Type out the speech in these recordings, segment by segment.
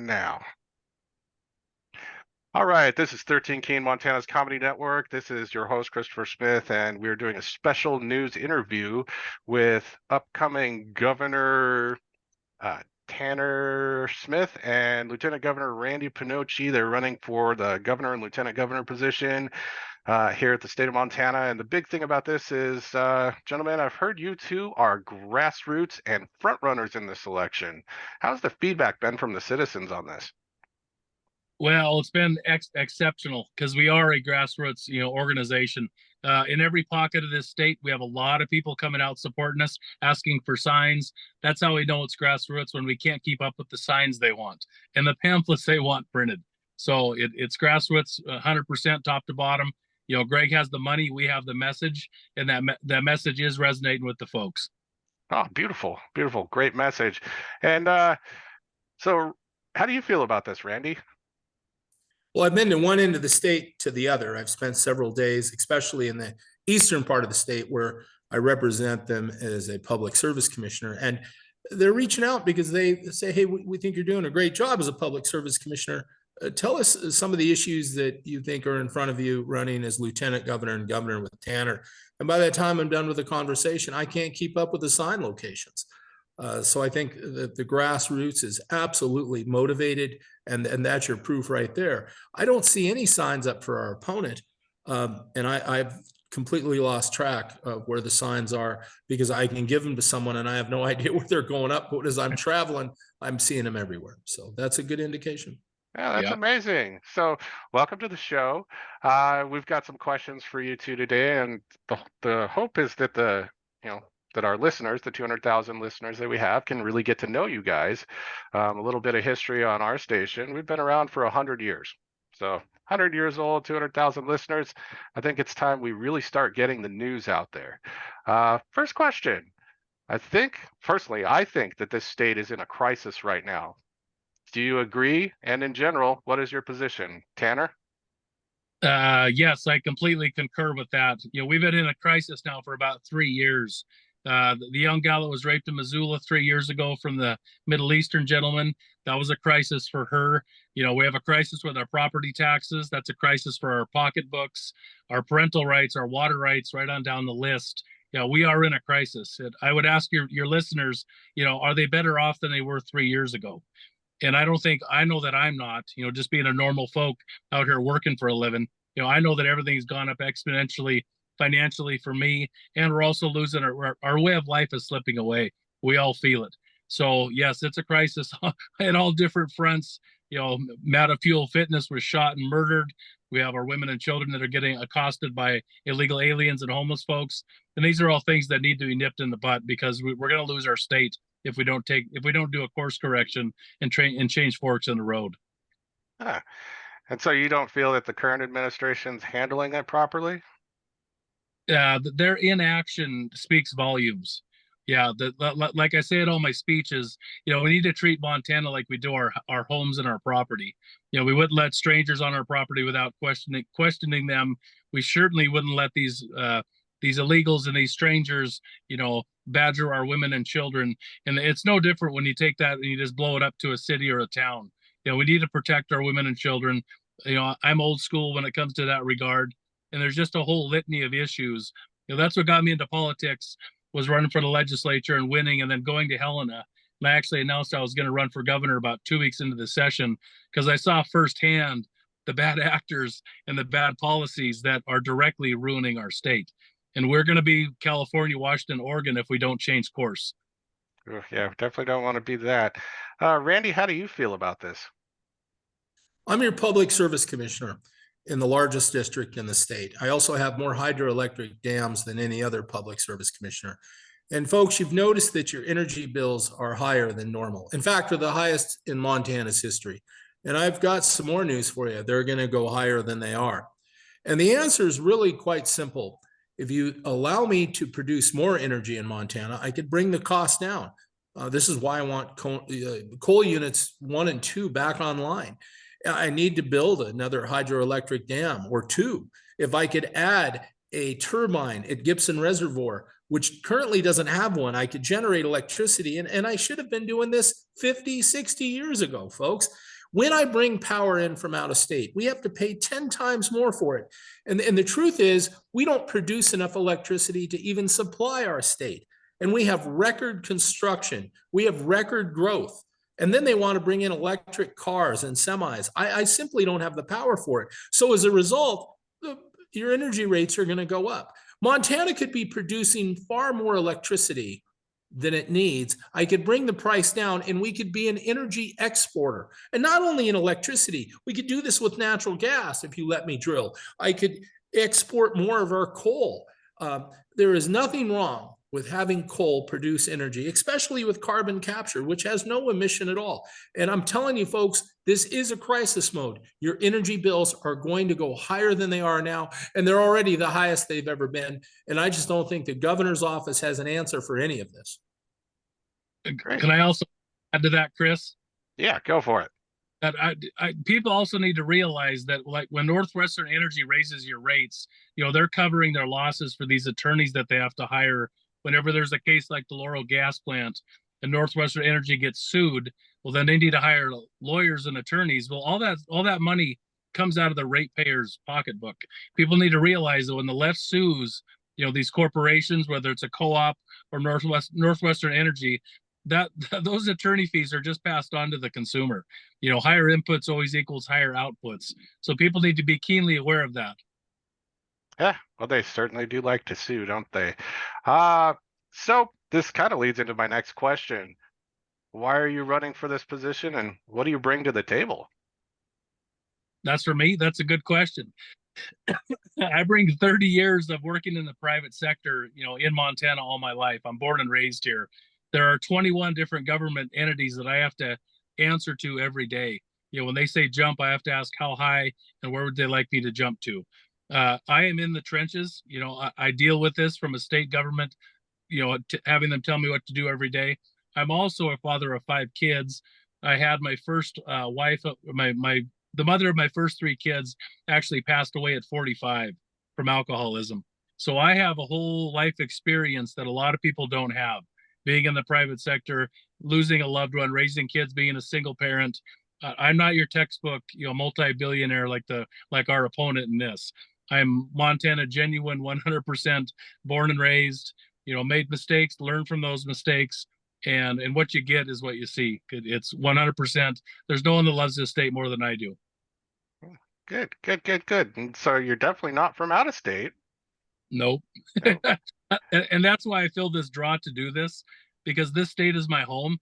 now. All right, this is 13 KEIN, Montana's Comedy Network. This is your host, Christopher Smith, and we're doing a special news interview with upcoming Governor Tanner Smith and Lieutenant Governor Randy Pinocci. They're running for the governor and lieutenant governor position here at the state of Montana. And the big thing about this is, gentlemen, I've heard you two are grassroots and front runners in this election. How's the feedback been from the citizens on this? Well, it's been exceptional because we are a grassroots, organization. In every pocket of this state, we have a lot of people coming out supporting us, asking for signs. That's how we know it's grassroots, when we can't keep up with the signs they want and the pamphlets they want printed. So it's grassroots, 100% top to bottom. Greg has the money, we have the message, and that message is resonating with the folks. Oh, beautiful, beautiful, great message. And so how do you feel about this, Randy? Well, I've been to one end of the state to the other. I've spent several days, especially in the eastern part of the state where I represent them as a public service commissioner. And they're reaching out because they say, hey, we think you're doing a great job as a public service commissioner. Tell us some of the issues that you think are in front of you running as lieutenant governor and governor with Tanner. And by that time I'm done with the conversation, I can't keep up with the sign locations. So I think that the grassroots is absolutely motivated, and that's your proof right there. I don't see any signs up for our opponent, and I've completely lost track of where the signs are because I can give them to someone and I have no idea where they're going up, but as I'm traveling, I'm seeing them everywhere. So that's a good indication. Yeah, that's amazing. So welcome to the show. We've got some questions for you two today, and the hope is that that our listeners, the 200,000 listeners that we have, can really get to know you guys. A little bit of history on our station. We've been around for 100 years. So 100 years old, 200,000 listeners. I think it's time we really start getting the news out there. First question. I think that this state is in a crisis right now. Do you agree? And in general, what is your position? Tanner? Yes, I completely concur with that. We've been in a crisis now for about 3 years. The young gal that was raped in Missoula 3 years ago from the Middle Eastern gentleman, that was a crisis for her. We have a crisis with our property taxes. That's a crisis for our pocketbooks, our parental rights, our water rights, right on down the list. We are in a crisis. And I would ask your listeners, are they better off than they were 3 years ago? And I know that I'm not, just being a normal folk out here working for a living. I know that everything's gone up exponentially financially for me, and we're also losing our way of life is slipping away. We all feel it. So yes, it's a crisis in all different fronts. Mata Fuel Fitness was shot and murdered. We have our women and children that are getting accosted by illegal aliens and homeless folks. And these are all things that need to be nipped in the butt, because we're going to lose our state if we don't do a course correction and change forks in the road. And so you don't feel that the current administration's handling it properly? Their inaction speaks volumes. Like I say in all my speeches, we need to treat Montana like we do our homes and our property. We wouldn't let strangers on our property without questioning them. We certainly wouldn't let these illegals and these strangers, badger our women and children. And it's no different when you take that and you just blow it up to a city or a town. We need to protect our women and children. I'm old school when it comes to that regard. And there's just a whole litany of issues. That's what got me into politics, was running for the legislature and winning, and then going to Helena. And I actually announced I was going to run for governor about 2 weeks into the session, because I saw firsthand the bad actors and the bad policies that are directly ruining our state. And we're going to be California, Washington, Oregon if we don't change course. Yeah, definitely don't want to be that. Randy, how do you feel about this? I'm your public service commissioner in the largest district in the state. I also have more hydroelectric dams than any other public service commissioner. And folks, you've noticed that your energy bills are higher than normal. In fact, they're the highest in Montana's history. And I've got some more news for you. They're going to go higher than they are. And the answer is really quite simple. If you allow me to produce more energy in Montana, I could bring the cost down. This is why I want coal units 1 and 2 back online. I need to build another hydroelectric dam or 2. If I could add a turbine at Gibson Reservoir, which currently doesn't have one, I could generate electricity. And I should have been doing this 50, 60 years ago, folks. When I bring power in from out of state, we have to pay 10 times more for it. And the truth is, we don't produce enough electricity to even supply our state. And we have record construction. We have record growth. And then they want to bring in electric cars and semis. I simply don't have the power for it. So as a result, your energy rates are going to go up. Montana could be producing far more electricity than it needs. I could bring the price down and we could be an energy exporter. And not only in electricity, we could do this with natural gas if you let me drill. I could export more of our coal. There is nothing wrong with having coal produce energy, especially with carbon capture, which has no emission at all. And I'm telling you, folks, this is a crisis mode. Your energy bills are going to go higher than they are now, and they're already the highest they've ever been. And I just don't think the governor's office has an answer for any of this. Great. Can I also add to that, Chris? Yeah, go for it. That people also need to realize that, like, when Northwestern Energy raises your rates, they're covering their losses for these attorneys that they have to hire whenever there's a case like the Laurel gas plant and Northwestern Energy gets sued. Well, then they need to hire lawyers and attorneys. Well, all that money comes out of the ratepayers' pocketbook. People need to realize that when the left sues, these corporations, whether it's a co-op or Northwestern Energy, that those attorney fees are just passed on to the consumer. Higher inputs always equals higher outputs. So people need to be keenly aware of that. Yeah, well, they certainly do like to sue, don't they? So this kind of leads into my next question. Why are you running for this position, and what do you bring to the table? That's for me. That's a good question. I bring 30 years of working in the private sector, in Montana all my life. I'm born and raised here. There are 21 different government entities that I have to answer to every day. When they say jump, I have to ask how high and where would they like me to jump to. I am in the trenches. I deal with this from a state government, having them tell me what to do every day. I'm also a father of 5 kids. I had my first wife, the mother of my first 3 kids actually passed away at 45 from alcoholism. So I have a whole life experience that a lot of people don't have. Being in the private sector, losing a loved one, raising kids, being a single parent. I'm not your textbook, multi-billionaire like our opponent in this. I'm Montana genuine, 100% born and raised, made mistakes, learn from those mistakes. And what you get is what you see. It's 100%. There's no one that loves this state more than I do. Good. And so you're definitely not from out of state. Nope. Nope. And that's why I feel this draw to do this, because this state is my home.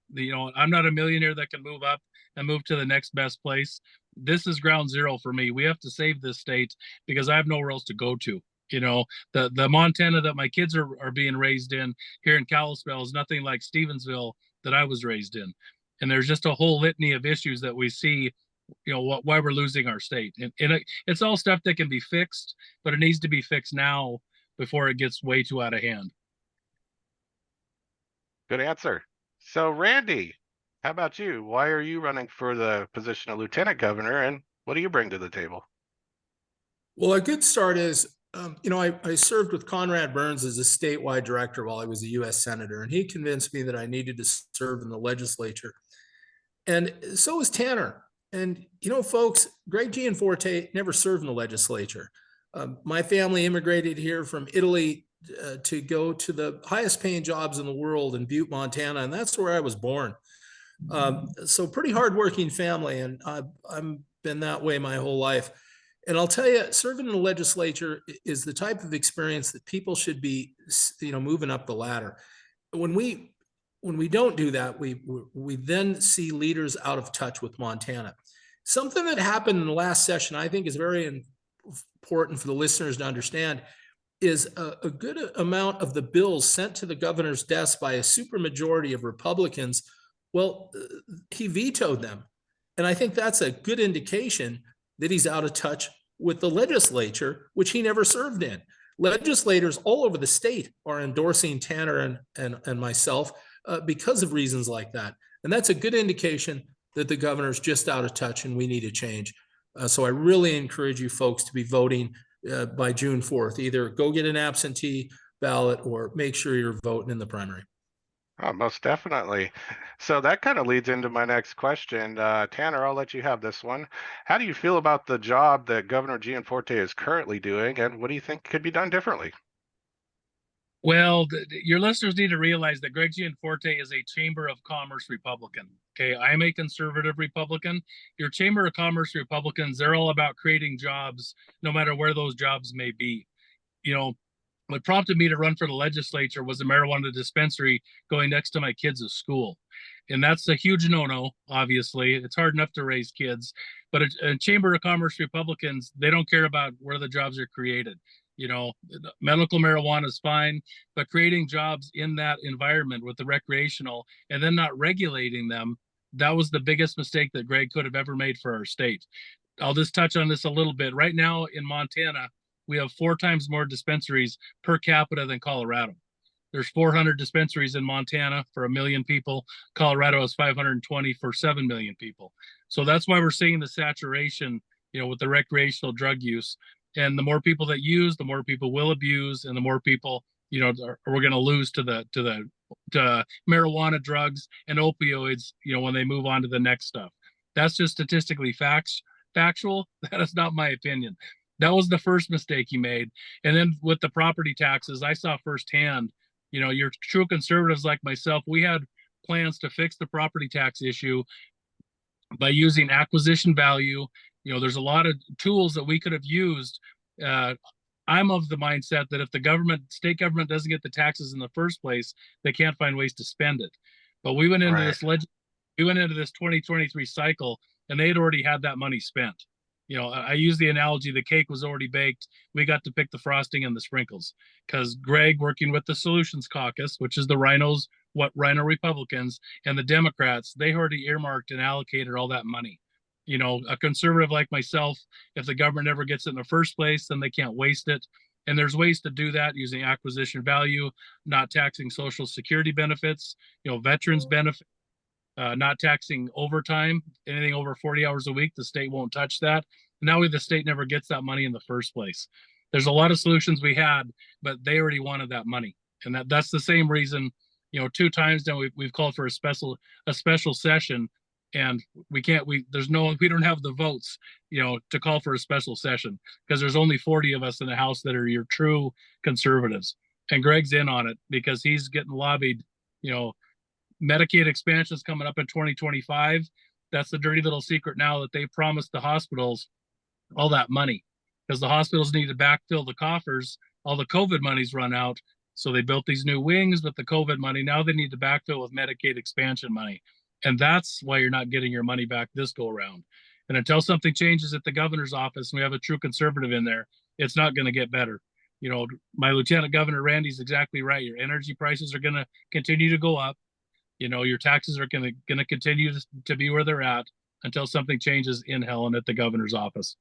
I'm not a millionaire that can move up and move to the next best place. This is ground zero for me. We have to save this state because I have nowhere else to go to. The Montana that my kids are being raised in here in Kalispell is nothing like Stevensville that I was raised in. And there's just a whole litany of issues that we see, why we're losing our state. And it's all stuff that can be fixed, but it needs to be fixed now before it gets way too out of hand. Good answer. So Randy, how about you? Why are you running for the position of lieutenant governor, and what do you bring to the table? Well, a good start is, I served with Conrad Burns as a statewide director while I was a U.S. Senator, and he convinced me that I needed to serve in the legislature. And so was Tanner. And, folks, Greg Gianforte never served in the legislature. My family immigrated here from Italy to go to the highest paying jobs in the world in Butte, Montana, and that's where I was born. So pretty hardworking family, and I've been that way my whole life. And I'll tell you, serving in the legislature is the type of experience that people should be, moving up the ladder. When we don't do that, we then see leaders out of touch with Montana. Something that happened in the last session, I think, is very important for the listeners to understand, is a good amount of the bills sent to the governor's desk by a supermajority of Republicans. Well, he vetoed them. And I think that's a good indication that he's out of touch with the legislature, which he never served in. Legislators all over the state are endorsing Tanner and myself because of reasons like that. And that's a good indication that the governor's just out of touch and we need a change. So I really encourage you folks to be voting by June 4th. Either go get an absentee ballot or make sure you're voting in the primary. Oh, most definitely. So that kind of leads into my next question. Tanner, I'll let you have this one. How do you feel about the job that Governor Gianforte is currently doing, and what do you think could be done differently? Well, your listeners need to realize that Greg Gianforte is a Chamber of Commerce Republican. Okay, I'm a conservative Republican. Your Chamber of Commerce Republicans, they're all about creating jobs, no matter where those jobs may be. You know, what prompted me to run for the legislature was a marijuana dispensary going next to my kids' school. And that's a huge no-no, obviously. It's hard enough to raise kids. But a Chamber of Commerce Republicans, they don't care about where the jobs are created. You know, medical marijuana is fine, but creating jobs in that environment with the recreational and then not regulating them, that was the biggest mistake that Greg could have ever made for our state. I'll just touch on this a little bit. Right now in Montana, we have 4 times more dispensaries per capita than Colorado. There's 400 dispensaries in Montana for 1 million people. Colorado has 520 for 7 million people. So that's why we're seeing the saturation, with the recreational drug use. And the more people that use, the more people will abuse, and the more people, we're going to lose to marijuana, drugs, and opioids. When they move on to the next stuff. That's just statistically factual. That is not my opinion. That was the first mistake he made. And then with the property taxes, I saw firsthand, your true conservatives like myself, we had plans to fix the property tax issue by using acquisition value. There's a lot of tools that we could have used. I'm of the mindset that if the state government doesn't get the taxes in the first place, they can't find ways to spend it. But we went into Right. we went into this 2023 cycle, and they had already had that money spent. I use the analogy: the cake was already baked. We got to pick the frosting and the sprinkles, because Greg, working with the Solutions Caucus, which is the Rhino Republicans, and the Democrats, they already earmarked and allocated all that money. A conservative like myself, if the government never gets it in the first place, then they can't waste it. And there's ways to do that using acquisition value, not taxing Social Security benefits, veterans benefits, not taxing overtime. Anything over 40 hours a week, the state won't touch that. Now the state never gets that money in the first place. There's a lot of solutions we had, but they already wanted that money. And that's the same reason, 2 times now we've called for a special session, and we don't have the votes, to call for a special session, because there's only 40 of us in the House that are your true conservatives. And Greg's in on it because he's getting lobbied. Medicaid expansion is coming up in 2025. That's the dirty little secret now, that they promised the hospitals all that money, because the hospitals need to backfill the coffers. All the COVID money's run out. So they built these new wings with the COVID money. Now they need to backfill with Medicaid expansion money. And that's why you're not getting your money back this go around. And until something changes at the governor's office and we have a true conservative in there, it's not going to get better. My Lieutenant Governor Randy's exactly right. Your energy prices are going to continue to go up. Your taxes are going to continue to be where they're at until something changes in Helen at the governor's office.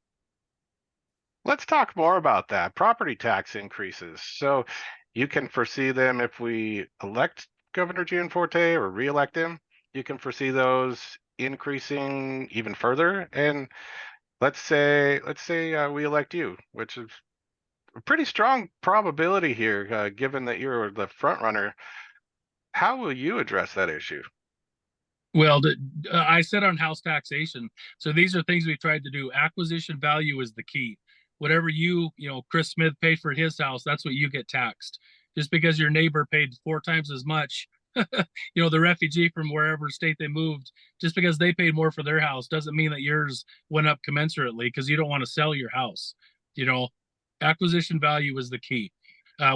Let's talk more about that. Property tax increases. So you can foresee them if we elect Governor Gianforte or re-elect him. You can foresee those increasing even further. And let's say we elect you, which is a pretty strong probability here, given that you're the front runner. How will you address that issue? Well, I said on house taxation. So these are things we tried to do. Acquisition value is the key. Whatever Chris Smith paid for his house, that's what you get taxed. Just because your neighbor paid 4 times as much, the refugee from wherever state they moved, just because they paid more for their house doesn't mean that yours went up commensurately, because you don't want to sell your house. Acquisition value is the key.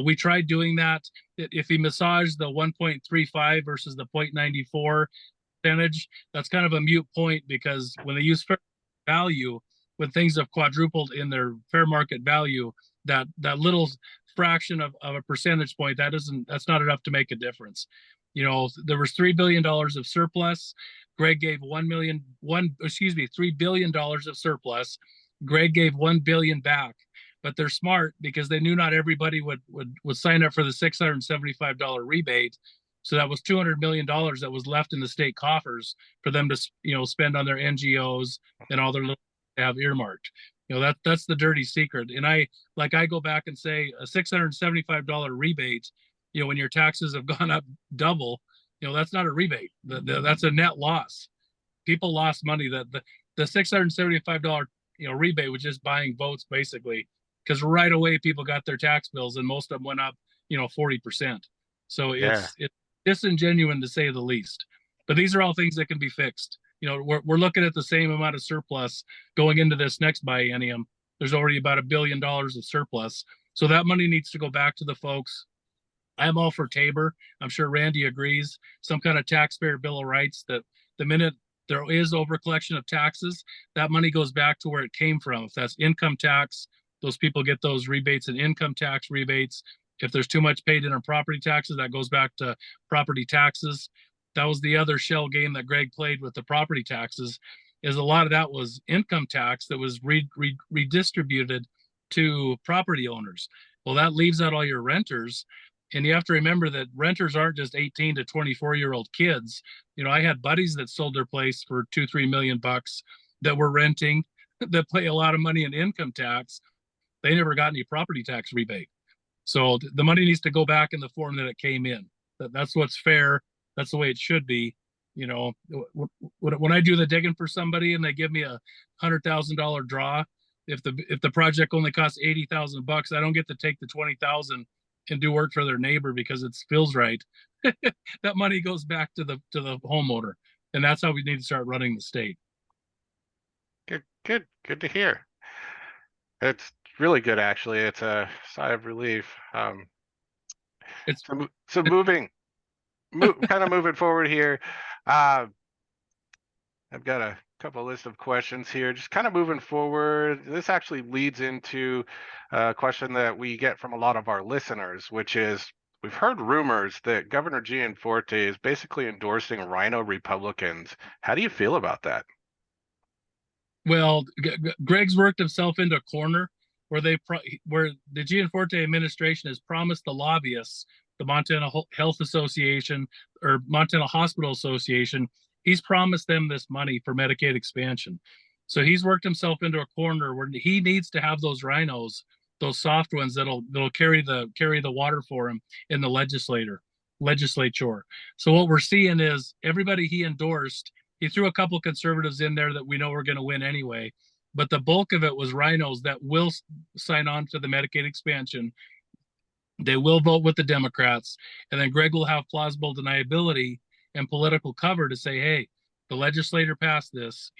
We tried doing that. If you massage the 1.35 versus the 0.94 percentage, that's kind of a mute point, because when they use fair value, when things have quadrupled in their fair market value, that little fraction of a percentage point, that's not enough to make a difference. There was $3 billion of surplus. Greg gave $3 billion of surplus. Greg gave 1 billion back. But they're smart, because they knew not everybody would sign up for the $675 rebate. So that was $200 million that was left in the state coffers for them to spend on their NGOs and all their little have earmarked. That's the dirty secret. And I go back and say a $675 rebate, when your taxes have gone up double, That's not a rebate. That's a net loss. People lost money. That the $675 rebate was just buying votes basically, because right away people got their tax bills and most of them went up 40%. So Yeah. it's disingenuous to say the least. But these are all things that can be fixed. We're looking at the same amount of surplus going into this next biennium. There's already about $1 billion of surplus. So that money needs to go back to the folks. I'm all for Tabor. I'm sure Randy agrees. Some kind of taxpayer bill of rights, that the minute there is overcollection of taxes, that money goes back to where it came from. If that's income tax, those people get those rebates and income tax rebates. If there's too much paid in on property taxes, that goes back to property taxes. That was the other shell game that Greg played with the property taxes, is a lot of that was income tax that was redistributed to property owners. Well, that leaves out all your renters. And you have to remember that renters aren't just 18 to 24-year-old kids. I had buddies that sold their place for $2-3 million that were renting, that pay a lot of money in income tax. They never got any property tax rebate. So the money needs to go back in the form that it came in. That's what's fair. That's the way it should be. When I do the digging for somebody and they give me a $100,000 draw, if the project only costs $80,000, I don't get to take the $20,000 and do work for their neighbor because it feels right. That money goes back to the homeowner, and that's how we need to start running the state. Good to hear. It's really good, actually. It's a sigh of relief. It's so moving, kind of moving forward here. I've got a couple list of questions here. Just kind of moving forward. This actually leads into a question that we get from a lot of our listeners, which is, we've heard rumors that Governor Gianforte is basically endorsing rhino Republicans. How do you feel about that? Well, Greg's worked himself into a corner where where the Gianforte administration has promised the lobbyists, the Montana Health Association or Montana Hospital Association, he's promised them this money for Medicaid expansion. So he's worked himself into a corner where he needs to have those rhinos, those soft ones that'll carry the water for him in the legislature. So what we're seeing is everybody he endorsed, he threw a couple conservatives in there that we know are going to win anyway, but the bulk of it was rhinos that will sign on to the Medicaid expansion. They will vote with the Democrats, and then Greg will have plausible deniability and political cover to say, hey, the legislature passed this,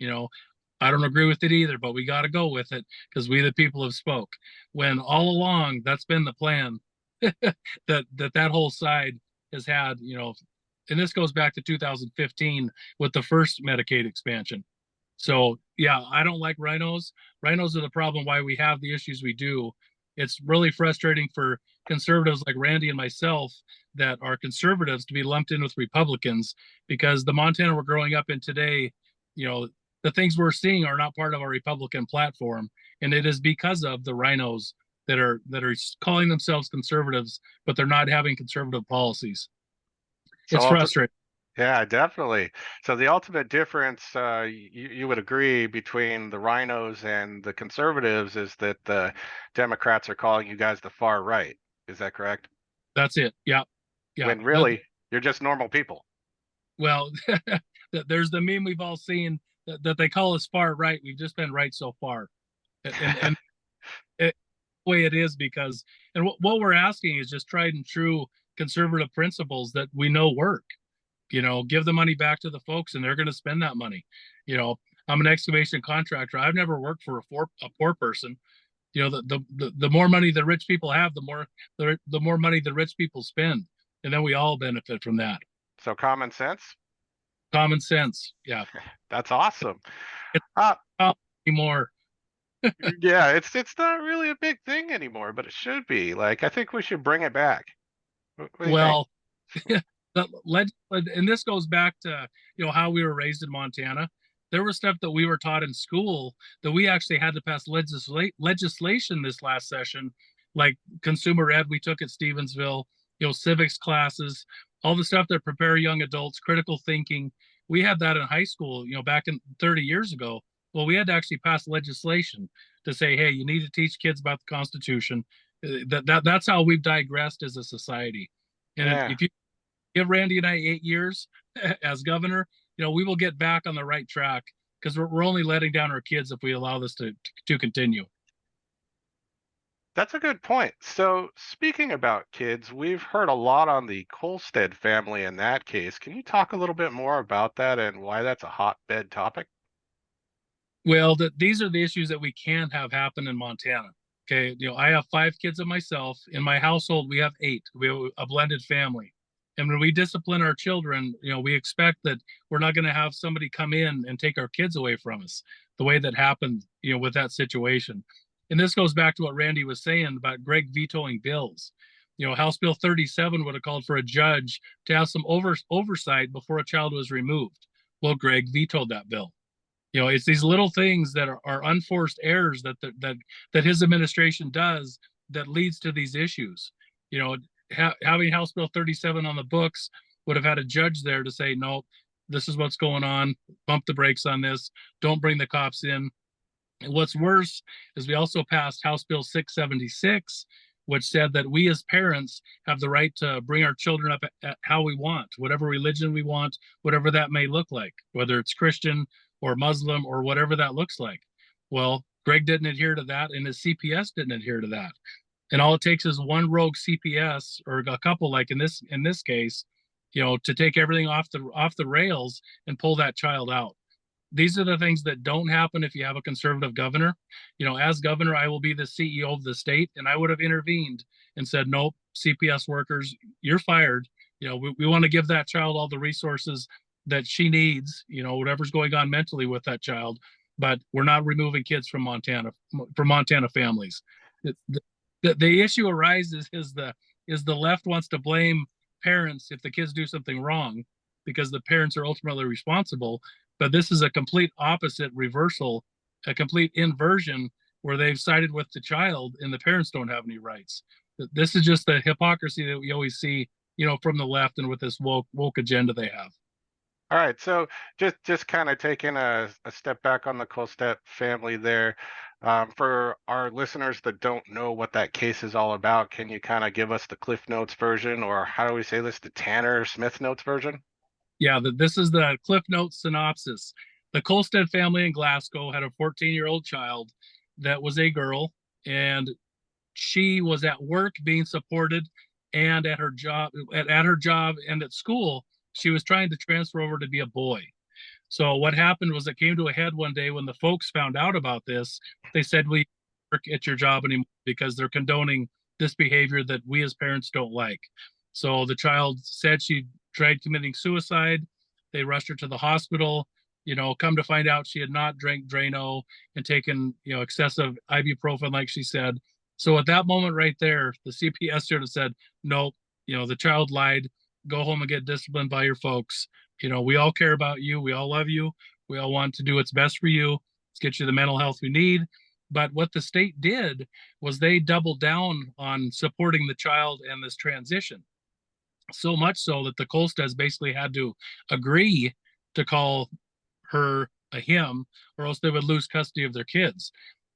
I don't agree with it either, but we got to go with it because we the people have spoke. When all along that's been the plan, that whole side has had, and this goes back to 2015 with the first Medicaid expansion. So yeah, I don't like rhinos. Rhinos are the problem why we have the issues we do. It's really frustrating for conservatives like Randy and myself that are conservatives to be lumped in with Republicans, because the Montana we're growing up in today, the things we're seeing are not part of our Republican platform. And it is because of the rhinos that are calling themselves conservatives, but they're not having conservative policies. It's frustrating. Yeah, definitely. So the ultimate difference, you would agree, between the rhinos and the conservatives is that the Democrats are calling you guys the far right. Is that correct? That's it. Yeah. When really you're just normal people. Well, there's the meme we've all seen that they call us far right. We've just been right so far. And the way it is, because, and what we're asking is just tried and true conservative principles that we know work. Give the money back to the folks and they're going to spend that money. I'm an excavation contractor. I've never worked for a poor person. The more money the rich people have, the more money the rich people spend. And then we all benefit from that. So common sense? Common sense. Yeah. That's awesome. It's not anymore. Yeah, it's not really a big thing anymore, but it should be. Like, I think we should bring it back. Well, and this goes back to how we were raised in Montana. There was stuff that we were taught in school that we actually had to pass legislation this last session, like consumer ed we took at Stevensville, civics classes, all the stuff that prepare young adults, critical thinking. We had that in high school, back in 30 years ago. Well, we had to actually pass legislation to say, hey, you need to teach kids about the Constitution. That's how we've digressed as a society. And if you give Randy and I 8 years as governor, we will get back on the right track, because we're only letting down our kids if we allow this to continue. That's a good point. So, speaking about kids, we've heard a lot on the Kolstad family in that case. Can you talk a little bit more about that and why that's a hotbed topic? Well, these are the issues that we can't have happen in Montana. Okay, I have 5 kids of myself. In my household, we have 8. We have a blended family. And when we discipline our children, we expect that we're not going to have somebody come in and take our kids away from us the way that happened, with that situation. And this goes back to what Randy was saying about Greg vetoing bills. House Bill 37 would have called for a judge to have some oversight before a child was removed. Well, Greg vetoed that bill. It's these little things that are unforced errors that his administration does that leads to these issues. Having House Bill 37 on the books would have had a judge there to say, no, this is what's going on. Bump the brakes on this. Don't bring the cops in. And what's worse is we also passed House Bill 676, which said that we as parents have the right to bring our children up at how we want, whatever religion we want, whatever that may look like, whether it's Christian or Muslim or whatever that looks like. Well, Greg didn't adhere to that, and his CPS didn't adhere to that. And all it takes is one rogue CPS, or a couple, like in this case, to take everything off the rails and pull that child out. These are the things that don't happen if you have a conservative governor. As governor, I will be the CEO of the state, and I would have intervened and said, nope, CPS workers, you're fired. We want to give that child all the resources that she needs, whatever's going on mentally with that child, but we're not removing kids from Montana families. The issue arises is the left wants to blame parents if the kids do something wrong, because the parents are ultimately responsible. But this is a complete opposite reversal, a complete inversion, where they've sided with the child and the parents don't have any rights. This is just the hypocrisy that we always see, from the left and with this woke agenda they have. All right, so just kind of taking a step back on the Kolstad family there. For our listeners that don't know what that case is all about, can you kind of give us the Cliff Notes version, or how do we say this, the Tanner Smith Notes version? Yeah, this is the Cliff Notes synopsis. The Kolstad family in Glasgow had a 14-year-old child that was a girl, and she was at work being supported, and at her job and at school, she was trying to transfer over to be a boy. So what happened was it came to a head one day when the folks found out about this. They said, we work at your job anymore because they're condoning this behavior that we as parents don't like. So the child said she tried committing suicide. They rushed her to the hospital. Come to find out she had not drank Drano and taken, excessive ibuprofen, like she said. So at that moment right there, the CPS should have said, nope, the child lied. Go home and get disciplined by your folks. We all care about you. We all love you. We all want to do what's best for you. Let's get you the mental health we need. But what the state did was they doubled down on supporting the child and this transition. So much so that the Kolstads basically had to agree to call her a him, or else they would lose custody of their kids.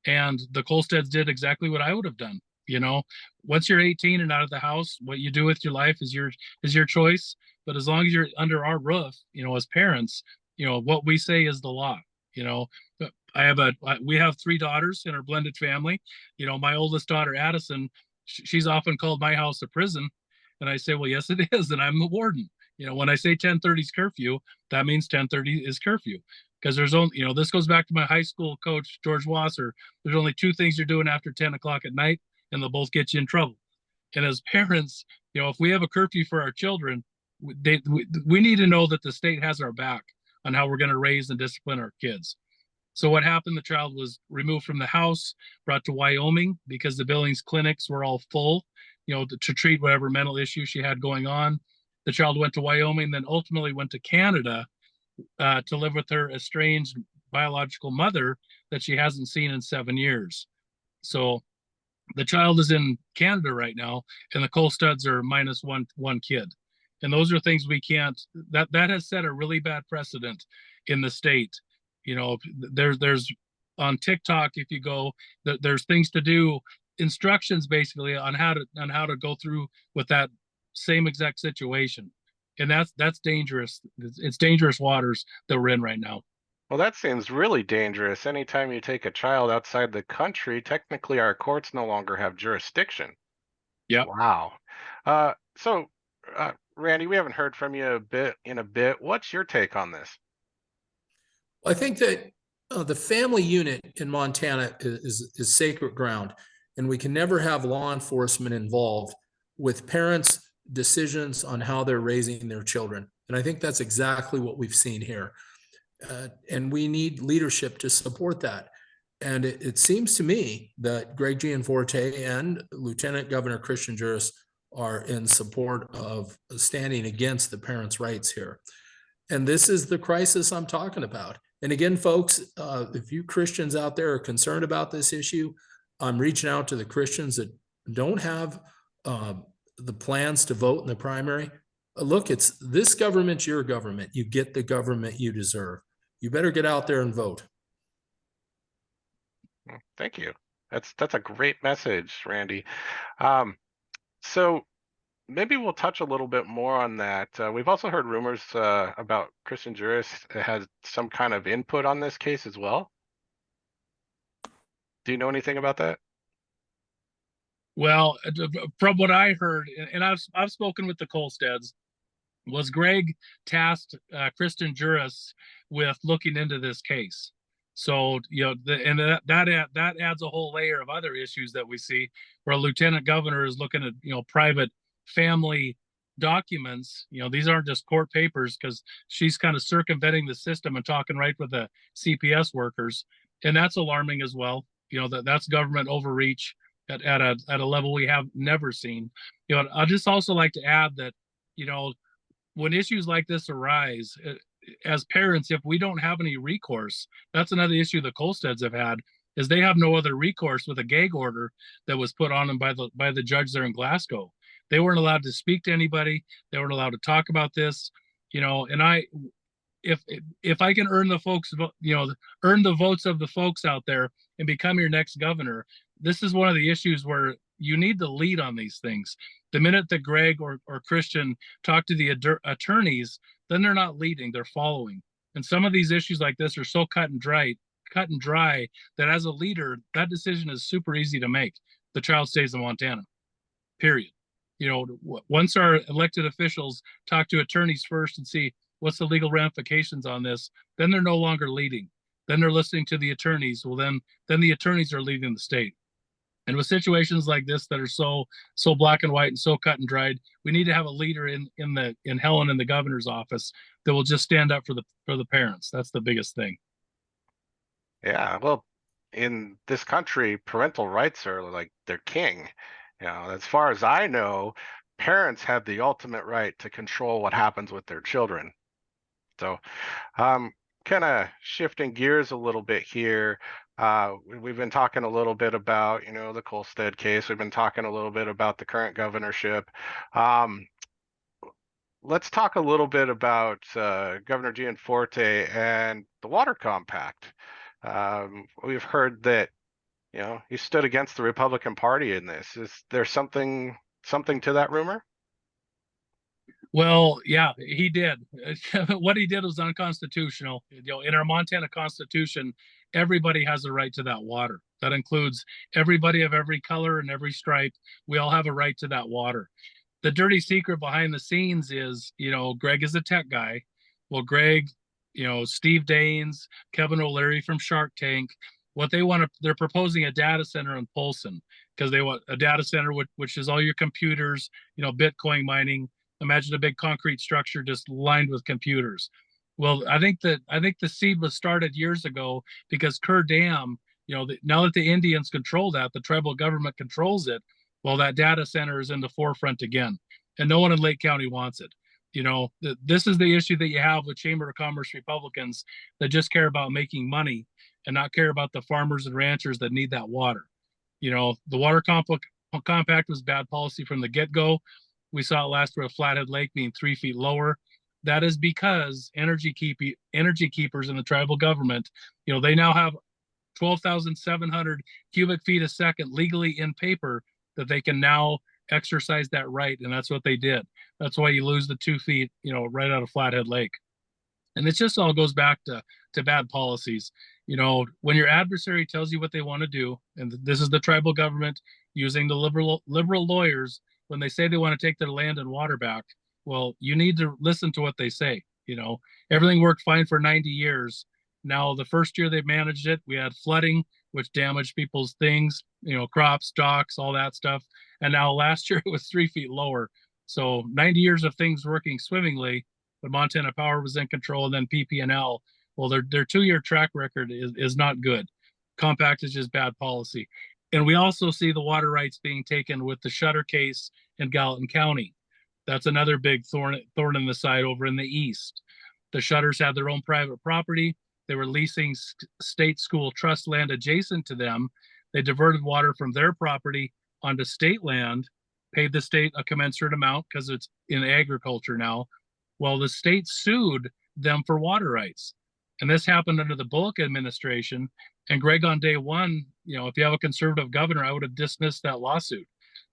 And the Kolstads did exactly what I would have done. Once you're 18 and out of the house, what you do with your life is your choice. But as long as you're under our roof, as parents, what we say is the law. We have 3 daughters in our blended family. My oldest daughter, Addison, she's often called my house a prison. And I say, well, yes, it is. And I'm the warden. When I say 10:30 is curfew, that means 10:30 is curfew. Because there's only, this goes back to my high school coach, George Wasser. There's only 2 things you're doing after 10 o'clock at night, and they'll both get you in trouble. And as parents, if we have a curfew for our children, we need to know that the state has our back on how we're going to raise and discipline our kids. So what happened? The child was removed from the house, brought to Wyoming because the Billings clinics were all full, to treat whatever mental issue she had going on. The child went to Wyoming, then ultimately went to Canada to live with her estranged biological mother that she hasn't seen in 7 years. So the child is in Canada right now, and the Kolstads are minus one kid. And those are things we can't, that has set a really bad precedent in the state. There's on TikTok, if you go, there's things to do, instructions basically on how to go through with that same exact situation. And that's dangerous. It's dangerous waters that we're in right now. Well, that seems really dangerous. Anytime you take a child outside the country, technically our courts no longer have jurisdiction. Yep. Wow. So, Randy, we haven't heard from you in a bit. What's your take on this? I think that the family unit in Montana is sacred ground, and we can never have law enforcement involved with parents' decisions on how they're raising their children. And I think that's exactly what we've seen here. And we need leadership to support that. And it seems to me that Greg Gianforte and Lieutenant Governor Christian Juris are in support of standing against the parents' rights here. And this is the crisis I'm talking about. And again, folks, if you Christians out there are concerned about this issue, I'm reaching out to the Christians that don't have the plans to vote in the primary. Look, it's this government's your government. You get the government you deserve. You better get out there and vote. Thank you. That's a great message, Randy. So maybe we'll touch a little bit more on that. We've also heard rumors about Christian Juris has some kind of input on this case as well. Do you know anything about that? Well, from what I heard, and I've spoken with the Colsteads, was Greg tasked Christian Juris with looking into this case. So, that adds a whole layer of other issues that we see where a lieutenant governor is looking at, private family documents. These aren't just court papers, because she's kind of circumventing the system and talking right with the CPS workers. And that's alarming as well. That's government overreach at a level we have never seen. I'd just also like to add that, when issues like this arise, as parents, if we don't have any recourse, that's another issue the Colsteads have had, is they have no other recourse with a gag order that was put on them by the judge there in Glasgow. They weren't allowed to speak to anybody. They weren't allowed to talk about this, and if I can earn the votes of the folks out there and become your next governor, this is one of the issues where you need to lead on these things. The minute that Greg or Christian talk to the attorneys, then they're not leading, they're following. And some of these issues like this are so cut and dry that as a leader, that decision is super easy to make. The child stays in Montana, period. Once our elected officials talk to attorneys first and see what's the legal ramifications on this, then they're no longer leading. Then they're listening to the attorneys. Well, then the attorneys are leading the state. And with situations like this that are so black and white and so cut and dried, we need to have a leader in Helen in the governor's office that will just stand up for the parents. That's the biggest thing. Yeah, well, in this country, parental rights are like they're king. As far as I know, parents have the ultimate right to control what happens with their children. So, kind of shifting gears a little bit here. We've been talking a little bit about, the Colstead case. We've been talking a little bit about the current governorship. Let's talk a little bit about Governor Gianforte and the water compact. We've heard that, he stood against the Republican Party in this. Is there something to that rumor? Well, yeah, he did. What he did was unconstitutional. In our Montana Constitution, everybody has a right to that water. That includes everybody of every color and every stripe. We all have a right to that water. The dirty secret behind the scenes is, Greg is a tech guy. Well, Greg, Steve Daines, Kevin O'Leary from Shark Tank, they're proposing a data center in Polson, because they want a data center which is all your computers, Bitcoin mining. Imagine a big concrete structure just lined with computers. Well, I think the seed was started years ago because Kerr Dam, now that the Indians control that, the tribal government controls it. Well, that data center is in the forefront again, and no one in Lake County wants it. This is the issue that you have with Chamber of Commerce Republicans that just care about making money and not care about the farmers and ranchers that need that water. The water compact was bad policy from the get-go. We saw it last year with Flathead Lake being 3 feet lower. That is because energy keepers in the tribal government, they now have 12,700 cubic feet a second legally in paper that they can now exercise that right, and that's what they did. That's why you lose the 2 feet, right out of Flathead Lake. And it just all goes back to bad policies. When your adversary tells you what they want to do, and this is the tribal government using the liberal lawyers when they say they want to take their land and water back, well, you need to listen to what they say. Everything worked fine for 90 years. Now, the first year they managed it, we had flooding, which damaged people's things, crops, docks, all that stuff. And now last year it was 3 feet lower. So 90 years of things working swimmingly, but Montana Power was in control, and then PP&L. Well, their 2-year track record is not good. Compact is just bad policy. And we also see the water rights being taken with the Shutter case in Gallatin County. That's another big thorn in the side over in the east. The Shutters had their own private property. They were leasing state school trust land adjacent to them. They diverted water from their property onto state land, paid the state a commensurate amount because it's in agriculture now. Well, the state sued them for water rights. And this happened under the Bullock administration. And Greg, on day one, if you have a conservative governor, I would have dismissed that lawsuit,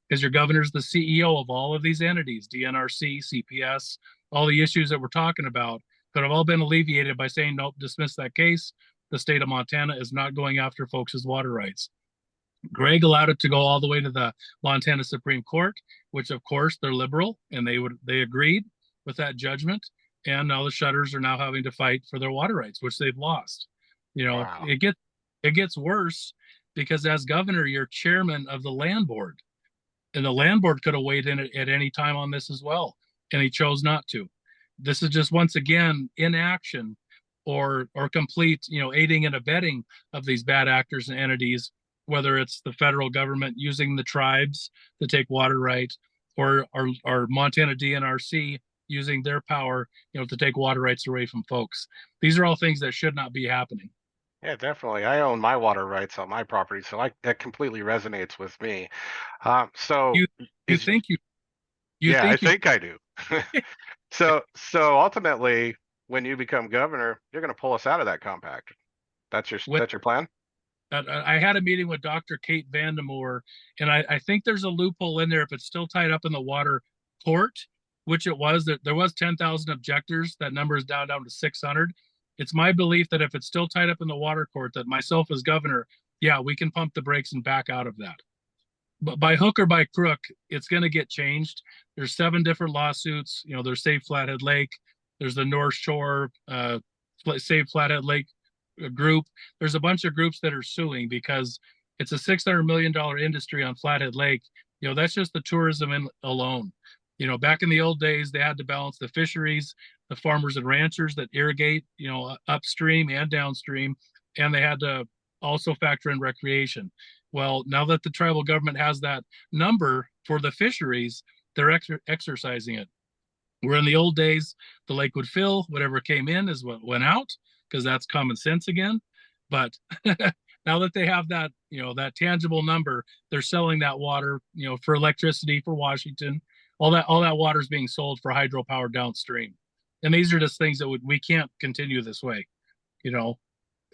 because your governor's the CEO of all of these entities, DNRC, CPS, all the issues that we're talking about could have all been alleviated by saying, nope, dismiss that case. The state of Montana is not going after folks' water rights. Greg allowed it to go all the way to the Montana Supreme Court, which of course they're liberal, and they agreed with that judgment. And now the Shutters are now having to fight for their water rights, which they've lost. Wow. It gets worse, because as governor, you're chairman of the land board, and the land board could have weighed in at any time on this as well, and he chose not to. This is just, once again, inaction or complete, aiding and abetting of these bad actors and entities, whether it's the federal government using the tribes to take water rights, or Montana DNRC using their power, to take water rights away from folks. These are all things that should not be happening. Yeah, definitely. I own my water rights on my property, so that completely resonates with me. So You is think you yeah, I think you think I do. So ultimately, when you become governor, you're going to pull us out of that compact. That's your plan? I had a meeting with Dr. Kate Vandemoor, and I think there's a loophole in there if it's still tied up in the water court, which it was. There was 10,000 objectors. That number is down to 600. It's my belief that if it's still tied up in the water court, that myself as governor, yeah, we can pump the brakes and back out of that. But by hook or by crook, it's going to get changed. There's 7 different lawsuits. There's Save Flathead Lake. There's the North Shore Save Flathead Lake group. There's a bunch of groups that are suing because it's a $600 million industry on Flathead Lake. That's just the tourism alone. Back in the old days, they had to balance the fisheries, the farmers and ranchers that irrigate, upstream and downstream, and they had to also factor in recreation. Well, now that the tribal government has that number for the fisheries, they're exercising it. Where in the old days, the lake would fill, whatever came in is what went out, because that's common sense again. But now that they have that, that tangible number, they're selling that water, for electricity for Washington. All that water is being sold for hydropower downstream. And these are just things that we can't continue this way.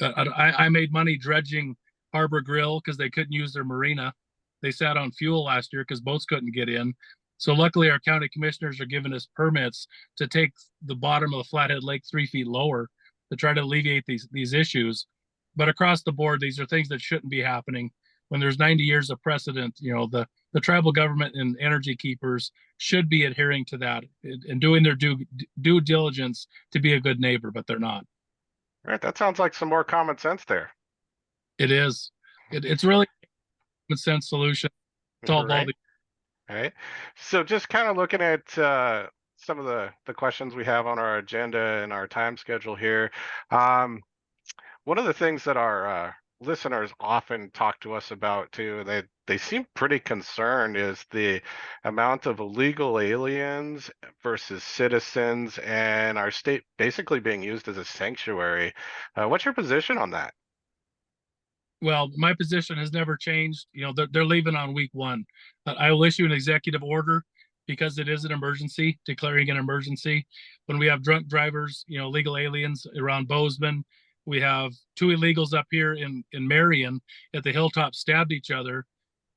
I made money dredging Harbor Grill because they couldn't use their marina. They sat on fuel last year because boats couldn't get in. So luckily our county commissioners are giving us permits to take the bottom of the Flathead Lake 3 feet lower to try to alleviate these issues. But across the board, these are things that shouldn't be happening. When there's 90 years of precedent, the tribal government and energy keepers should be adhering to that and doing their due diligence to be a good neighbor, but they're not. All right, that sounds like some more common sense there. It is. It's really a common sense solution to solve all Right. All right. So just kind of looking at some of the questions we have on our agenda and our time schedule here. One of the things that our listeners often talk to us about too, they seem pretty concerned, is the amount of illegal aliens versus citizens, and our state basically being used as a sanctuary. What's your position on that? Well, my position has never changed. They're leaving on week 1. I will issue an executive order because it is an emergency, declaring an emergency. When we have drunk drivers, legal aliens around Bozeman, we have 2 illegals up here in Marion at the Hilltop stabbed each other.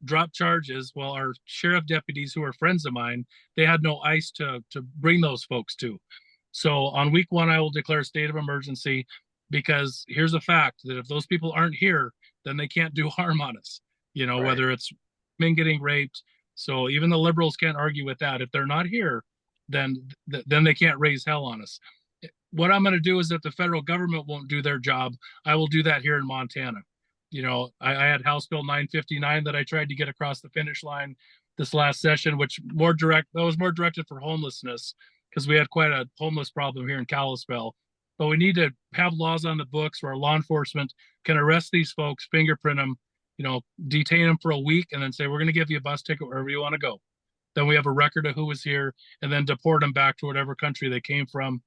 drop charges. Well, our sheriff deputies, who are friends of mine, they had no ICE to bring those folks to. So on week 1, I will declare a state of emergency, because here's a fact that if those people aren't here, then they can't do harm on us. Right. Whether it's men getting raped. So even the liberals can't argue with that. If they're not here, then they can't raise hell on us. What I'm going to do is, if the federal government won't do their job, I will do that here in Montana. I had House Bill 959 that I tried to get across the finish line this last session, which that was more directed for homelessness, because we had quite a homeless problem here in Kalispell. But we need to have laws on the books where law enforcement can arrest these folks, fingerprint them, detain them for a week, and then say, we're going to give you a bus ticket wherever you want to go. Then we have a record of who was here, and then deport them back to whatever country they came from,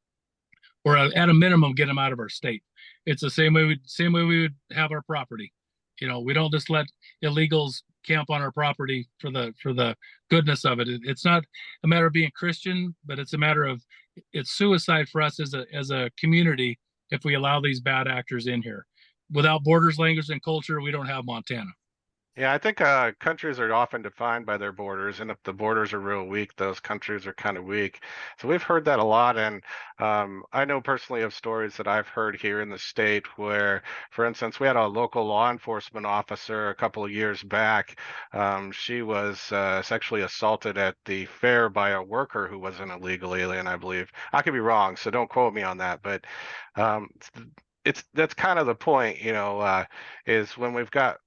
or at a minimum, get them out of our state. It's the same way we would have our property. We don't just let illegals camp on our property for the goodness of it. It's not a matter of being Christian, but it's a matter of, it's suicide for us as a community if we allow these bad actors in here. Without borders, language, and culture, we don't have Montana. Yeah, I think countries are often defined by their borders, and if the borders are real weak, those countries are kind of weak. So we've heard that a lot, and I know personally of stories that I've heard here in the state where, for instance, we had a local law enforcement officer a couple of years back. She was sexually assaulted at the fair by a worker who was an illegal alien, I believe. I could be wrong, so don't quote me on that, but um, that's kind of the point, is when we've got,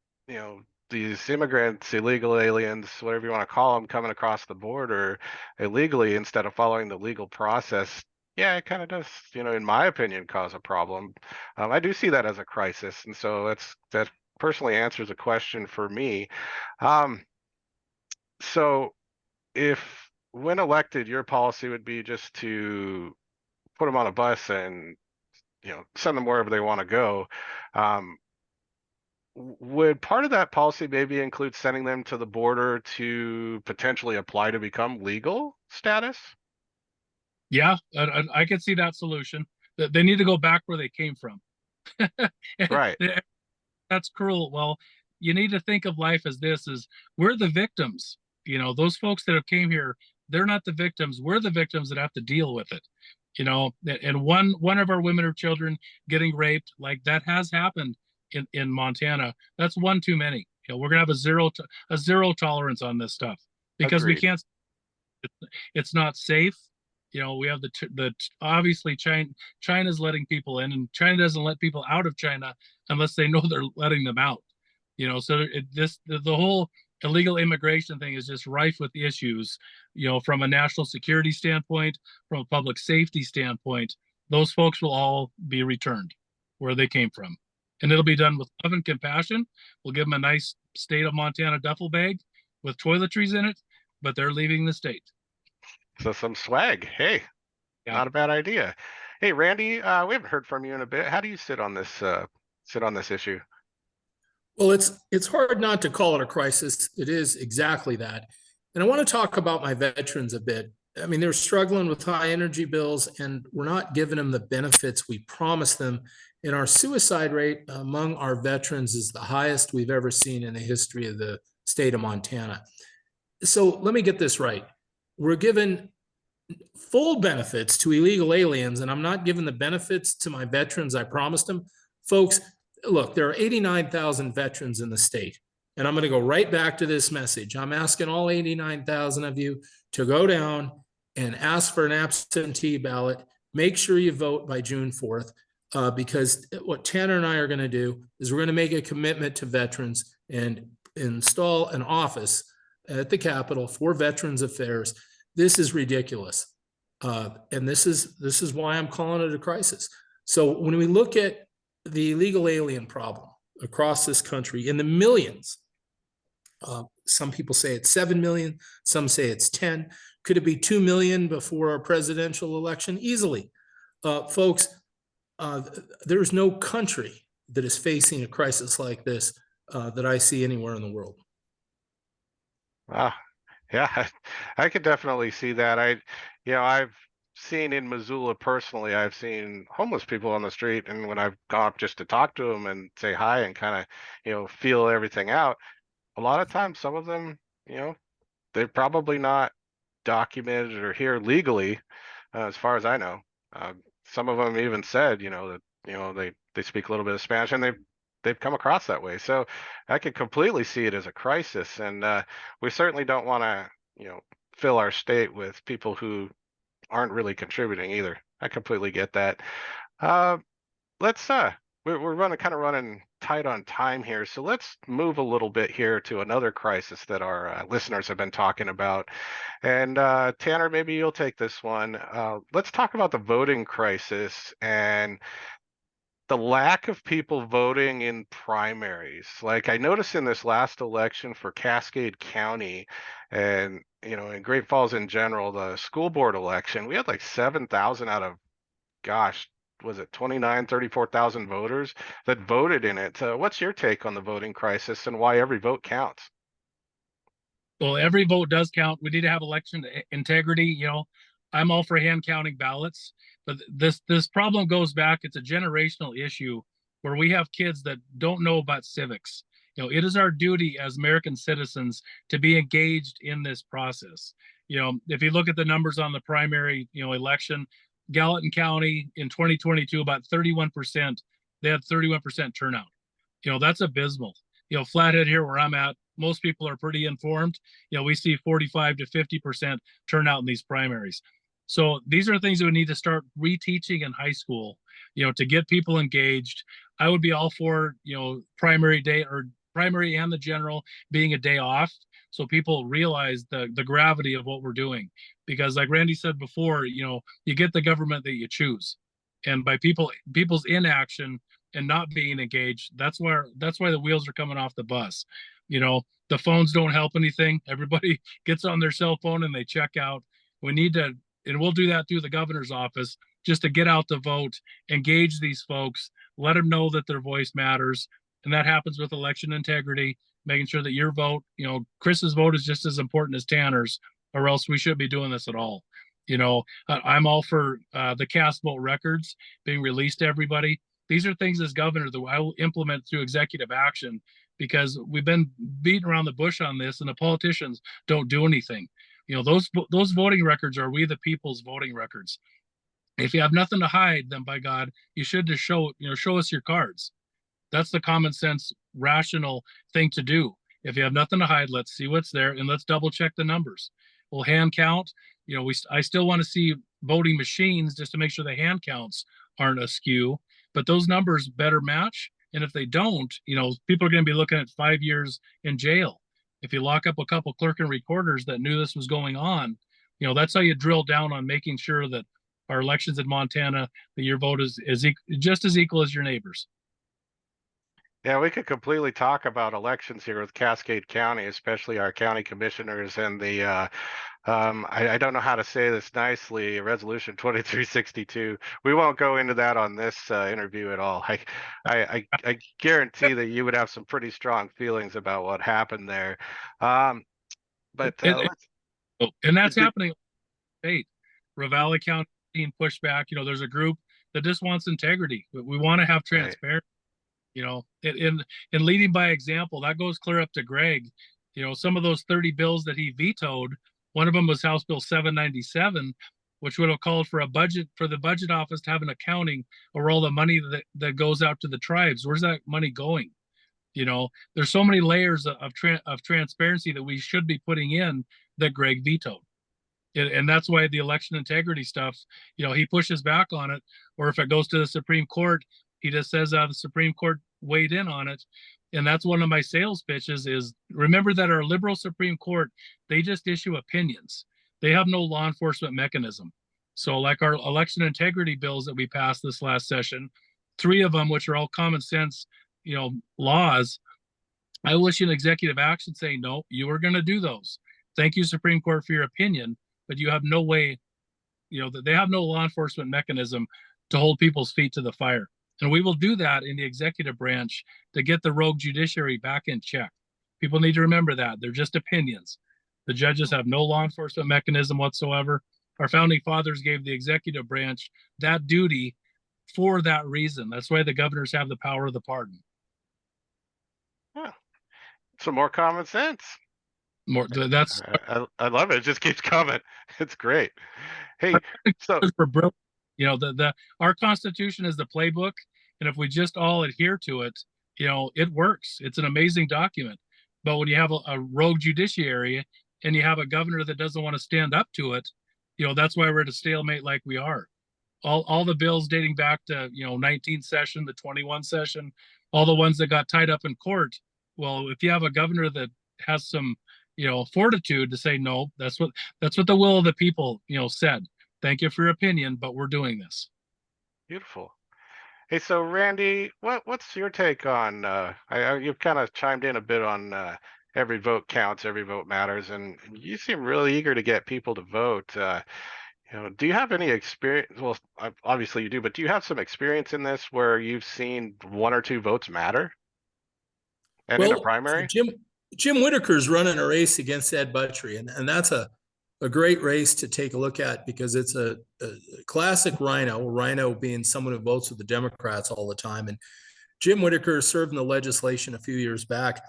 these immigrants, illegal aliens, whatever you want to call them, coming across the border illegally instead of following the legal process. Yeah, it kind of does, in my opinion, cause a problem. I do see that as a crisis, and so that personally answers a question for me. Um, so if when elected, your policy would be just to put them on a bus and send them wherever they want to go. Um, would part of that policy maybe include sending them to the border to potentially apply to become legal status? Yeah, I could see that solution. They need to go back where they came from. Right. That's cruel. Well, you need to think of life as this: is we're the victims. Those folks that have came here, they're not the victims. We're the victims that have to deal with it. And one of our women or children getting raped, like that has happened in Montana. That's one too many. We're gonna have a zero tolerance on this stuff, because we Agreed. can't. It's not safe. We have the obviously China's letting people in, and China doesn't let people out of China unless they know they're letting them out. So the whole illegal immigration thing is just rife with issues. From a national security standpoint, from a public safety standpoint, those folks will all be returned where they came from, and it'll be done with love and compassion. We'll give them a nice state of Montana duffel bag with toiletries in it, but they're leaving the state. So some swag. Hey, Yeah. not a bad idea. Hey, Randy, we haven't heard from you in a bit. How do you sit on this issue? Well, it's hard not to call it a crisis. It is exactly that. And I want to talk about my veterans a bit. I mean, they're struggling with high energy bills, and we're not giving them the benefits we promised them. And our suicide rate among our veterans is the highest we've ever seen in the history of the state of Montana. So let me get this right. We're giving full benefits to illegal aliens, and I'm not giving the benefits to my veterans I promised them. Folks, look, there are 89,000 veterans in the state. And I'm going to go right back to this message. I'm asking all 89,000 of you to go down and ask for an absentee ballot. Make sure you vote by June 4th, because what Tanner and I are going to do is we're going to make a commitment to veterans and install an office at the Capitol for Veterans Affairs. This is ridiculous. And this is why I'm calling it a crisis. So when we look at the illegal alien problem across this country in the millions, some people say it's 7 million, some say it's 10. Could it be 2 million before our presidential election? Easily. Folks, there's no country that is facing a crisis like this that I see anywhere in the world. Wow. Yeah, I could definitely see that. I've seen in Missoula personally, I've seen homeless people on the street, and when I've gone up just to talk to them and say hi and kind of, feel everything out, a lot of times, some of them, you know, they're probably not documented or here legally, as far as I know. Some of them even said, that they speak a little bit of Spanish, and they've come across that way. So I could completely see it as a crisis, and we certainly don't want to, fill our state with people who aren't really contributing either. I completely get that. Uh, let's we're running tight on time here, so let's move a little bit here to another crisis that our listeners have been talking about. And Tanner, maybe you'll take this one. Let's talk about the voting crisis and the lack of people voting in primaries. Like I noticed in this last election for Cascade County and in Great Falls in general, the school board election, we had like 7,000 out of, gosh, was it 29, 34,000 voters that voted in it. What's your take on the voting crisis and why every vote counts? Well, every vote does count. We need to have election integrity. I'm all for hand counting ballots, but this problem goes back. It's a generational issue where we have kids that don't know about civics. It is our duty as American citizens to be engaged in this process. If you look at the numbers on the primary, election, Gallatin County in 2022, about 31%, they had 31% turnout. That's abysmal. Flathead here where I'm at, most people are pretty informed. We see 45 to 50% turnout in these primaries. So these are things that we need to start reteaching in high school, to get people engaged. I would be all for, primary day or primary and the general being a day off so people realize the gravity of what we're doing. Because like Randy said before, you get the government that you choose. And by people's inaction and not being engaged, that's why the wheels are coming off the bus. The phones don't help anything. Everybody gets on their cell phone and they check out. We need to, and we'll do that through the governor's office, just to get out the vote, engage these folks, let them know that their voice matters. And that happens with election integrity, making sure that your vote, Chris's vote is just as important as Tanner's, or else we shouldn't be doing this at all. I'm all for the cast vote records being released to everybody. These are things as governor that I will implement through executive action, because we've been beating around the bush on this and the politicians don't do anything. Those voting records are we the people's voting records. If you have nothing to hide, then by God, you should just show us your cards. That's the common sense, rational thing to do. If you have nothing to hide, let's see what's there and let's double check the numbers. We'll hand count. I still want to see voting machines just to make sure the hand counts aren't askew, but those numbers better match. And if they don't, people are going to be looking at 5 years in jail. If you lock up a couple clerk and recorders that knew this was going on, that's how you drill down on making sure that our elections in Montana, that your vote is just as equal as your neighbors. Yeah, we could completely talk about elections here with Cascade County, especially our county commissioners and the I don't know how to say this nicely, Resolution 2362. We won't go into that on this interview at all. I guarantee that you would have some pretty strong feelings about what happened there. But and that's happening in the state. Ravalli County being pushed back. There's a group that just wants integrity. We want to have transparency. In leading by example, that goes clear up to Greg. Some of those 30 bills that he vetoed, one of them was House Bill 797, which would have called for a budget for the budget office to have an accounting of all the money that goes out to the tribes. Where's that money going? There's so many layers of transparency that we should be putting in that Greg vetoed. And that's why the election integrity stuff, he pushes back on it. Or if it goes to the Supreme Court, he just says the Supreme Court weighed in on it. And that's one of my sales pitches is remember that our liberal Supreme Court, they just issue opinions. They have no law enforcement mechanism. So like our election integrity bills that we passed this last session, 3 of them, which are all common sense, laws, I will issue an executive action saying, no, you are going to do those. Thank you, Supreme Court, for your opinion, but you have no way, that they have no law enforcement mechanism to hold people's feet to the fire. And we will do that in the executive branch to get the rogue judiciary back in check. People need to remember that. They're just opinions. The judges have no law enforcement mechanism whatsoever. Our founding fathers gave the executive branch that duty for that reason. That's why the governors have the power of the pardon. Yeah. some more common sense. More that's I love it. It just keeps coming. It's great. Hey, so for brilliant. The our Constitution is the playbook, and if we just all adhere to it, it works. It's an amazing document. But when you have a rogue judiciary and you have a governor that doesn't want to stand up to it, that's why we're at a stalemate like we are. All the bills dating back to 19th session, the 21 session, all the ones that got tied up in court. Well, if you have a governor that has some fortitude to say no, that's what the will of the people said. Thank you for your opinion, but we're doing this. beautiful. Hey, so Randy, what's your take on? You've kind of chimed in a bit on every vote counts, every vote matters, and you seem really eager to get people to vote. Do you have any experience? Well, obviously you do, but do you have some experience in this where you've seen one or two votes matter, and in a Well, primary? Jim Whitaker's running a race against Ed Buttrey, and that's a great race to take a look at because it's a classic rhino being someone who votes with the Democrats all the time. And Jim Whitaker served in the legislation a few years back.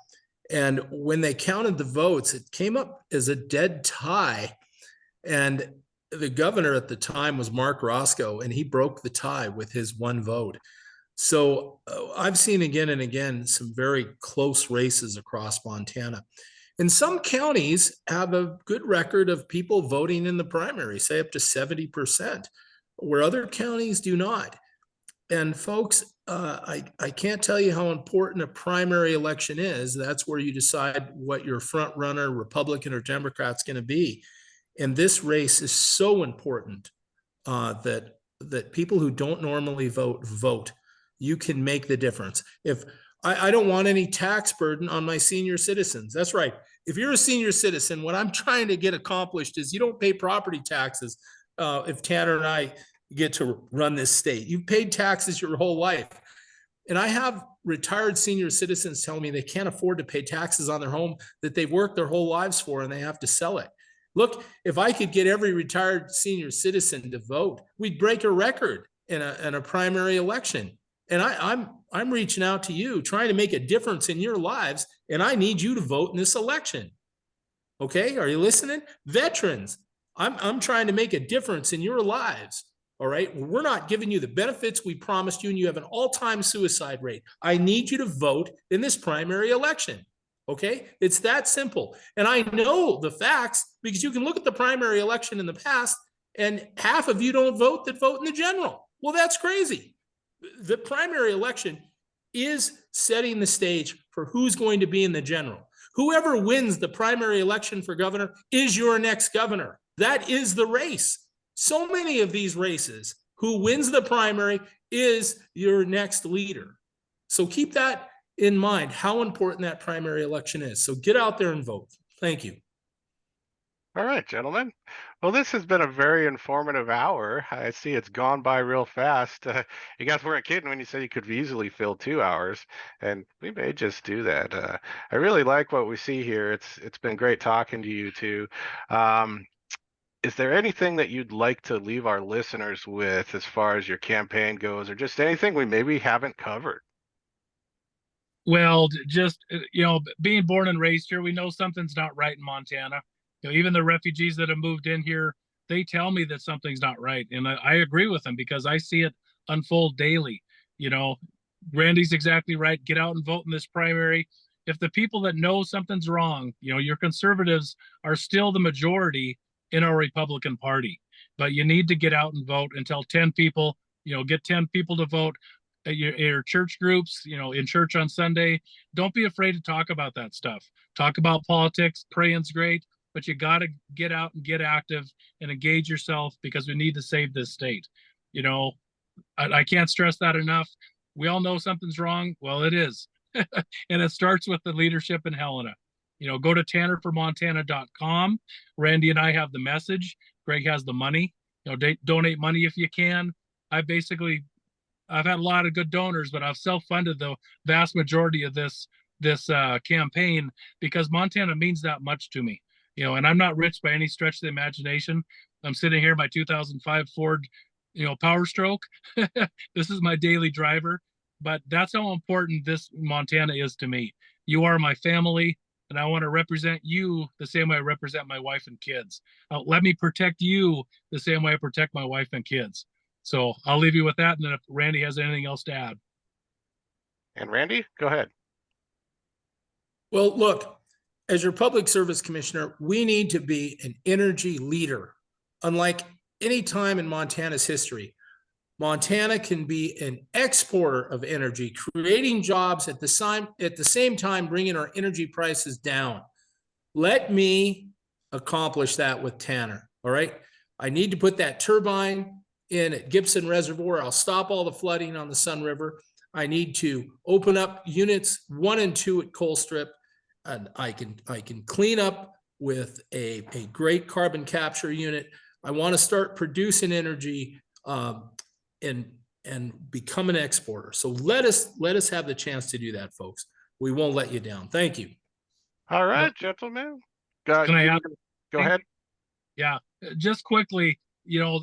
And when they counted the votes, it came up as a dead tie. And the governor at the time was Mark Roscoe, and he broke the tie with his one vote. So I've seen again and again some very close races across Montana. And some counties have a good record of people voting in the primary, say up to 70%, where other counties do not. And folks, I can't tell you how important a primary election is. That's where you decide what your front runner, Republican or Democrat's going to be. And this race is so important that people who don't normally vote. You can make the difference. If I don't want any tax burden on my senior citizens. That's right. If you're a senior citizen, what I'm trying to get accomplished is you don't pay property taxes. If Tanner and I get to run this state, you've paid taxes your whole life. And I have retired senior citizens telling me they can't afford to pay taxes on their home that they've worked their whole lives for, and they have to sell it. Look, if I could get every retired senior citizen to vote, we'd break a record in a primary election. And I'm reaching out to you, trying to make a difference in your lives, and I need you to vote in this election. Okay, are you listening? Veterans, I'm trying to make a difference in your lives. All right, we're not giving you the benefits we promised you, and you have an all-time suicide rate. I need you to vote in this primary election. Okay, it's that simple. And I know the facts because you can look at the primary election in the past, and half of you don't vote that vote in the general. Well, that's crazy. The primary election is setting the stage for who's going to be in the general. Whoever wins the primary election for governor is your next governor. That is the race. So many of these races, who wins the primary is your next leader. So keep that in mind, how important that primary election is. So get out there and vote. Thank you. All right, gentlemen. Well, this has been a very informative hour. I see it's gone by real fast. You guys weren't kidding when you said you could easily fill 2 hours, and we may just do that. I really like what we see here. It's been great talking to you two. Is there anything that you'd like to leave our listeners with as far as your campaign goes, or just anything we maybe haven't covered? Well, just being born and raised here, we know something's not right in Montana. Even the refugees that have moved in here, they tell me that something's not right, and I agree with them because I see it unfold daily. Randy's exactly right. Get out and vote in this primary. If the people that know something's wrong, your conservatives are still the majority in our Republican Party, but you need to get out and vote and tell 10 people. Get 10 people to vote. Your church groups, in church on Sunday, don't be afraid to talk about that stuff. Talk about politics. Praying's great, but you got to get out and get active and engage yourself because we need to save this state. I can't stress that enough. We all know something's wrong. Well, it is. And it starts with the leadership in Helena. Go to tannerformontana.com. Randy and I have the message. Greg has the money. Donate money if you can. I've had a lot of good donors, but I've self-funded the vast majority of this campaign because Montana means that much to me. And I'm not rich by any stretch of the imagination. I'm sitting here in my 2005 Ford, Power Stroke. This is my daily driver, but that's how important this Montana is to me. You are my family. and I want to represent you the same way I represent my wife and kids. Let me protect you the same way I protect my wife and kids. So I'll leave you with that. And then if Randy has anything else to add. And Randy, go ahead. Well, look, as your public service commissioner, we need to be an energy leader. Unlike any time in Montana's history, Montana can be an exporter of energy, creating jobs at the same time bringing our energy prices down. Let me accomplish that with Tanner. All right. I need to put that turbine in at Gibson Reservoir. I'll stop all the flooding on the Sun River. I need to open up units 1 and 2 at Colstrip, and I can clean up with a great carbon capture unit. I want to start producing energy and become an exporter. So let us have the chance to do that, folks. We won't let you down. Thank you. All right, gentlemen. Can I add? Go ahead. Yeah, just quickly,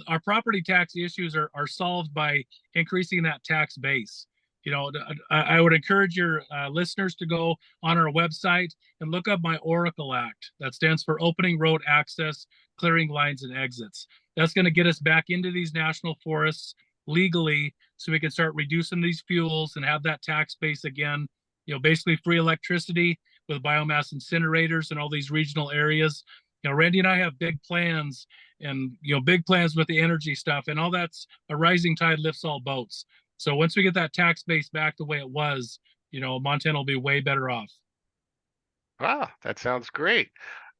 our property tax issues are solved by increasing that tax base. I would encourage your listeners to go on our website and look up my Oracle Act. That stands for Opening Road Access, Clearing Lines and Exits. That's going to get us back into these national forests legally so we can start reducing these fuels and have that tax base again. Basically free electricity with biomass incinerators in all these regional areas. Randy and I have big plans and, big plans with the energy stuff, and all that's a rising tide lifts all boats. So once we get that tax base back the way it was, Montana will be way better off. Wow, that sounds great.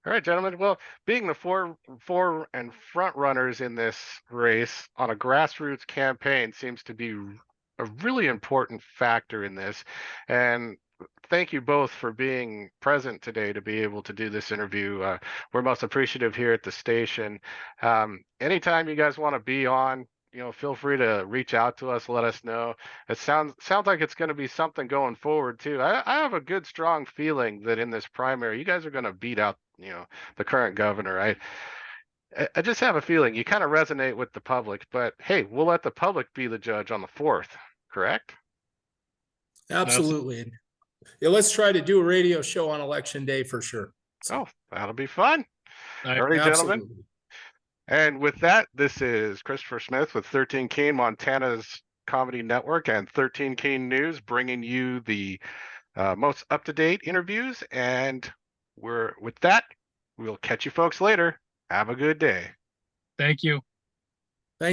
All right, gentlemen. Well, being the four and front runners in this race on a grassroots campaign seems to be a really important factor in this. And thank you both for being present today to be able to do this interview. We're most appreciative here at the station. Anytime you guys want to be on, feel free to reach out to us, let us know. It sounds like it's going to be something going forward too. I have a good, strong feeling that in this primary, you guys are going to beat out, the current governor. I just have a feeling you kind of resonate with the public, but hey, we'll let the public be the judge on the 4th, correct? Absolutely. Yeah, let's try to do a radio show on election day for sure. So. Oh, that'll be fun. All right, absolutely. Gentlemen. And with that, this is Christopher Smith with 13 KEIN, Montana's comedy network, and 13 KEIN News, bringing you the most up-to-date interviews. And with that, we'll catch you folks later. Have a good day. Thank you.